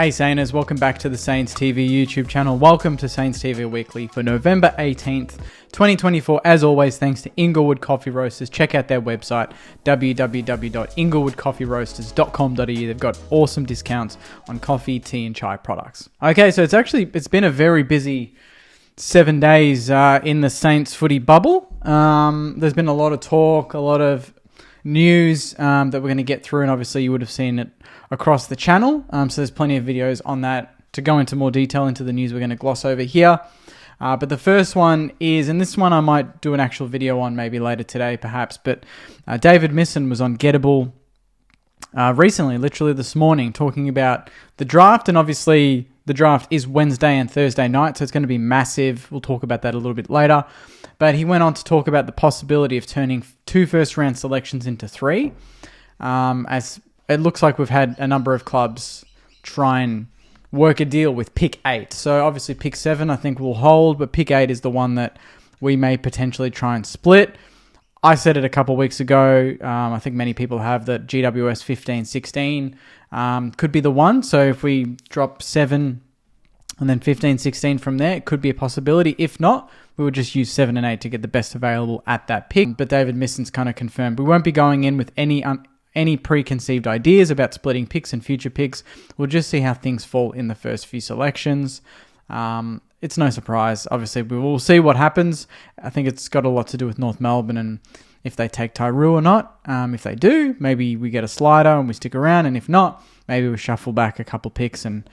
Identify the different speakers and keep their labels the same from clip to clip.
Speaker 1: Hey Sainers, welcome back to the Saints TV YouTube channel. Welcome to Saints TV Weekly for November 18th, 2024. As always, thanks to Inglewood Coffee Roasters. Check out their website, www.inglewoodcoffeeroasters.com.au. They've got awesome discounts on coffee, tea, and chai products. Okay, so it's been a very busy 7 days in the Saints footy bubble. There's been a lot of talk, a lot of news that we're going to get through, and obviously you would have seen it across the channel. So there's plenty of videos on that to go into more detail into the news we're going to gloss over here. But the first one is, and this one I might do an actual video on maybe later today perhaps, but David Misson was on Gettable recently, literally this morning, talking about the draft. And obviously the draft is Wednesday and Thursday night, so it's going to be massive. We'll talk about that a little bit later. But he went on to talk about the possibility of turning 2 first-round selections into 3, as it looks like we've had a number of clubs try and work a deal with pick 8. So obviously pick 7 I think will hold, but pick 8 is the one that we may potentially try and split. I said it a couple of weeks ago, I think many people have, that GWS 15-16 could be the one. So if we drop 7 and then 15-16 from there, it could be a possibility. If not, we would just use 7 and 8 to get the best available at that pick. But David Misson's kind of confirmed we won't be going in with any preconceived ideas about splitting picks and future picks. We'll just see how things fall in the first few selections. It's no surprise. Obviously, we will see what happens. I think it's got a lot to do with North Melbourne and if they take Tyrell or not. If they do, maybe we get a slider and we stick around. And if not, maybe we shuffle back a couple picks and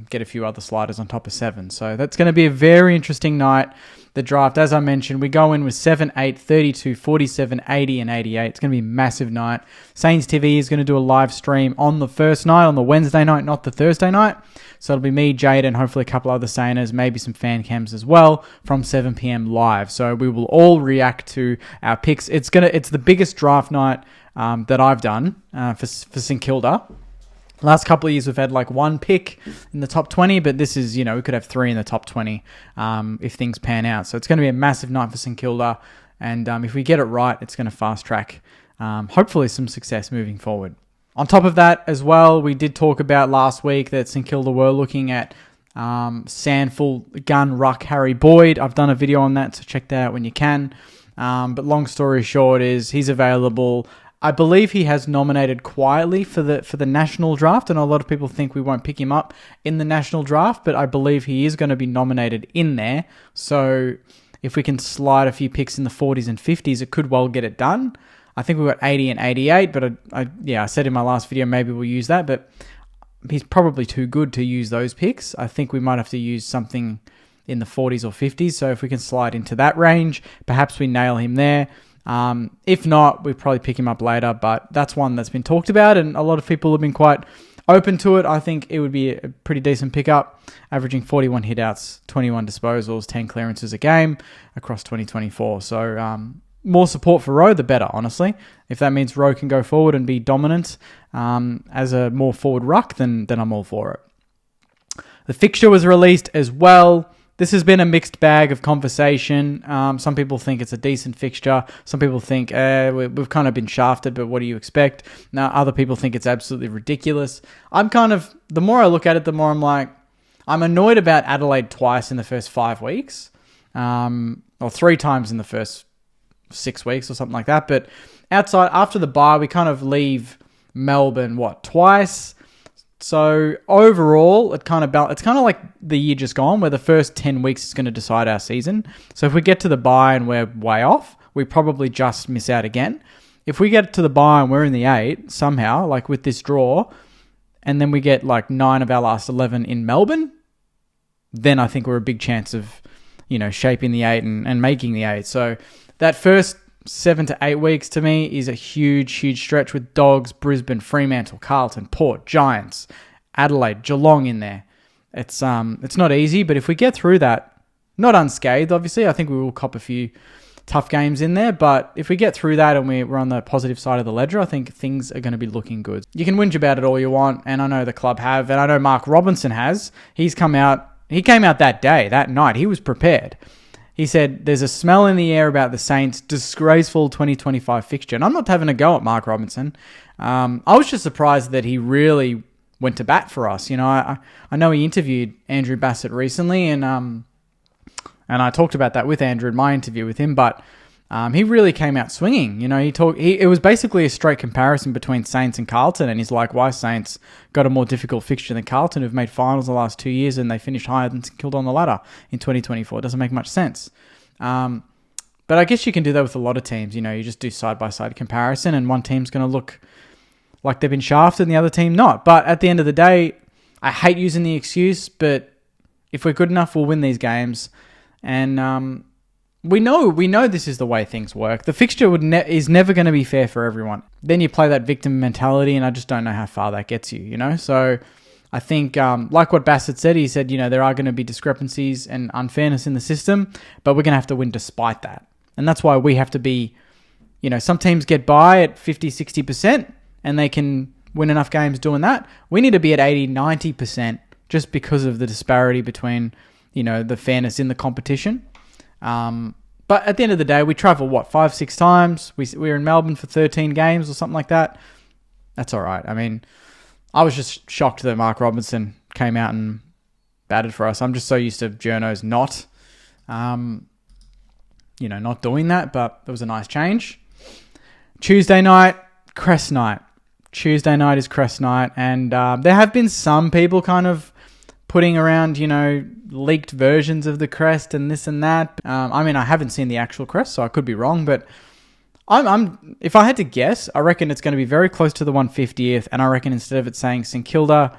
Speaker 1: get a few other sliders on top of 7. So that's going to be a very interesting night. The draft, as I mentioned, we go in with 7, 8, 32, 47, 80, and 88. It's going to be a massive night. Saints TV is going to do a live stream on the first night, on the Wednesday night, not the Thursday night. So it'll be me, Jade, and hopefully a couple other Sainers, maybe some fan cams as well, from 7 p.m. live. So we will all react to our picks. It's the biggest draft night that I've done for St Kilda. Last couple of years, we've had like 1 pick in the top 20, but this is, we could have 3 in the top 20 if things pan out. So it's going to be a massive night for St Kilda. And if we get it right, it's going to fast track, hopefully, some success moving forward. On top of that as well, we did talk about last week that St Kilda were looking at Sandful, Gun, Ruck, Harry Boyd. I've done a video on that, so check that out when you can. But long story short is he's available. I believe he has nominated quietly for the national draft, and a lot of people think we won't pick him up in the national draft, but I believe he is going to be nominated in there. So if we can slide a few picks in the 40s and 50s, it could well get it done. I think we've got 80 and 88, but I said in my last video maybe we'll use that, but he's probably too good to use those picks. I think we might have to use something in the 40s or 50s, so if we can slide into that range, perhaps we nail him there. If not, we probably pick him up later, but that's one that's been talked about and a lot of people have been quite open to it. I think it would be a pretty decent pickup, averaging 41 hitouts, 21 disposals, 10 clearances a game across 2024. So more support for Rowe, the better, honestly. If that means Rowe can go forward and be dominant as a more forward ruck, then I'm all for it. The fixture was released as well. This has been a mixed bag of conversation. Some people think it's a decent fixture. Some people think we've kind of been shafted, but what do you expect? Now, other people think it's absolutely ridiculous. The more I look at it, the more I'm like, I'm annoyed about Adelaide twice in the first 5 weeks, or 3 times in the first 6 weeks or something like that. But after the bye, we kind of leave Melbourne, twice? So overall, it's kind of like the year just gone, where the first 10 weeks is going to decide our season. So if we get to the bye and we're way off, we probably just miss out again. If we get to the bye and we're in the 8 somehow, like with this draw, and then we get like 9 of our last 11 in Melbourne, then I think we're a big chance of, shaping the 8 and making the 8. So that first 7 to 8 weeks to me is a huge, huge stretch with Dogs, Brisbane, Fremantle, Carlton, Port, Giants, Adelaide, Geelong in there. It's not easy, but if we get through that, not unscathed, obviously, I think we will cop a few tough games in there, but if we get through that and we're on the positive side of the ledger, I think things are going to be looking good. You can whinge about it all you want, and I know the club have, and I know Mark Robinson has. He came out that day, that night. He was prepared. He said, there's a smell in the air about the Saints' disgraceful 2025 fixture. And I'm not having a go at Mark Robinson. I was just surprised that he really went to bat for us. You know, I know he interviewed Andrew Bassett recently, and I talked about that with Andrew in my interview with him, but he really came out swinging. You know, it was basically a straight comparison between Saints and Carlton, and he's like, why Saints got a more difficult fixture than Carlton, who've made finals the last 2 years, and they finished higher than St Kilda on the ladder in 2024. It doesn't make much sense. But I guess you can do that with a lot of teams. You know, you just do side-by-side comparison, and one team's going to look like they've been shafted and the other team not. But at the end of the day, I hate using the excuse, but if we're good enough, we'll win these games. And we know this is the way things work. The fixture is never going to be fair for everyone. Then you play that victim mentality, and I just don't know how far that gets you, you know? So I think, like what Bassett said, he said, you know, there are going to be discrepancies and unfairness in the system, but we're going to have to win despite that. And that's why we have to be, you know, some teams get by at 50, 60%, and they can win enough games doing that. We need to be at 80, 90% just because of the disparity between, you know, the fairness in the competition. But at the end of the day, we travel, 5-6 times? We were in Melbourne for 13 games or something like that. That's all right. I mean, I was just shocked that Mark Robinson came out and batted for us. I'm just so used to journos not doing that, but it was a nice change. Tuesday night, Crest night. Tuesday night is Crest night, and there have been some people kind of putting around, you know, leaked versions of the crest and this and that. I mean, I haven't seen the actual crest, so I could be wrong, but if I had to guess, I reckon it's going to be very close to the 150th, and I reckon instead of it saying St Kilda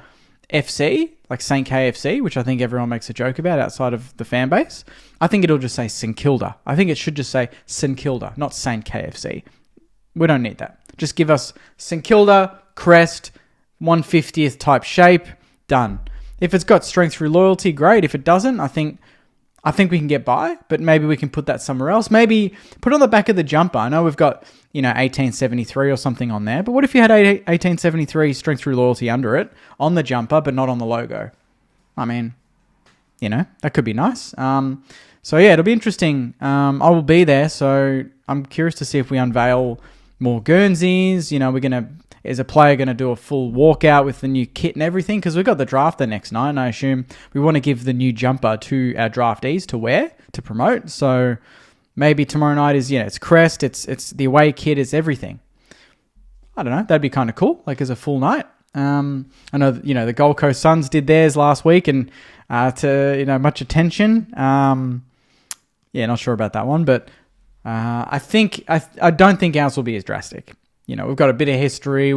Speaker 1: FC, like St KFC, which I think everyone makes a joke about outside of the fan base, I think it'll just say St Kilda. I think it should just say St Kilda, not St KFC. We don't need that. Just give us St Kilda, crest, 150th type shape, done. If it's got strength through loyalty, great. If it doesn't, I think we can get by, but maybe we can put that somewhere else. Maybe put on the back of the jumper. I know we've got, you know, 1873 or something on there, but what if you had 1873 strength through loyalty under it on the jumper, but not on the logo? I mean, you know, that could be nice. So yeah, it'll be interesting. I will be there, so I'm curious to see if we unveil more Guernseys. You know, is a player going to do a full walkout with the new kit and everything? Because we've got the draft the next night, and I assume we want to give the new jumper to our draftees to wear, to promote. So maybe tomorrow night is, it's crest, it's the away kit, it's everything. I don't know. That'd be kind of cool, like as a full night. I know, the Gold Coast Suns did theirs last week, and to, much attention. Not sure about that one, but I don't think ours will be as drastic. We've got a bit of history.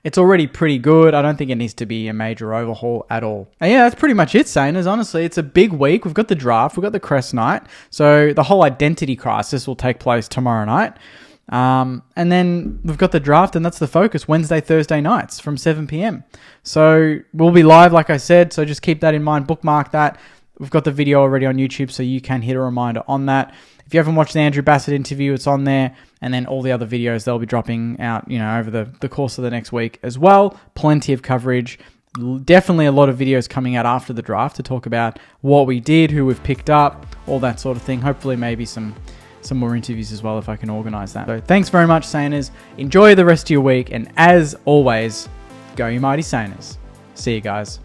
Speaker 1: It's already pretty good. I don't think it needs to be a major overhaul at all. And yeah, that's pretty much it, Saners. Honestly, it's a big week. We've got the draft. We've got the Crest night. So the whole identity crisis will take place tomorrow night. And then we've got the draft, and that's the focus, Wednesday, Thursday nights from 7 p.m. So we'll be live, like I said. So just keep that in mind. Bookmark that. We've got the video already on YouTube, so you can hit a reminder on that. If you haven't watched the Andrew Bassett interview, it's on there. And then all the other videos, they'll be dropping out, over the course of the next week as well. Plenty of coverage. Definitely a lot of videos coming out after the draft to talk about what we did, who we've picked up, all that sort of thing. Hopefully maybe some more interviews as well if I can organise that. So thanks very much, Saners. Enjoy the rest of your week. And as always, go you mighty Saners. See you guys.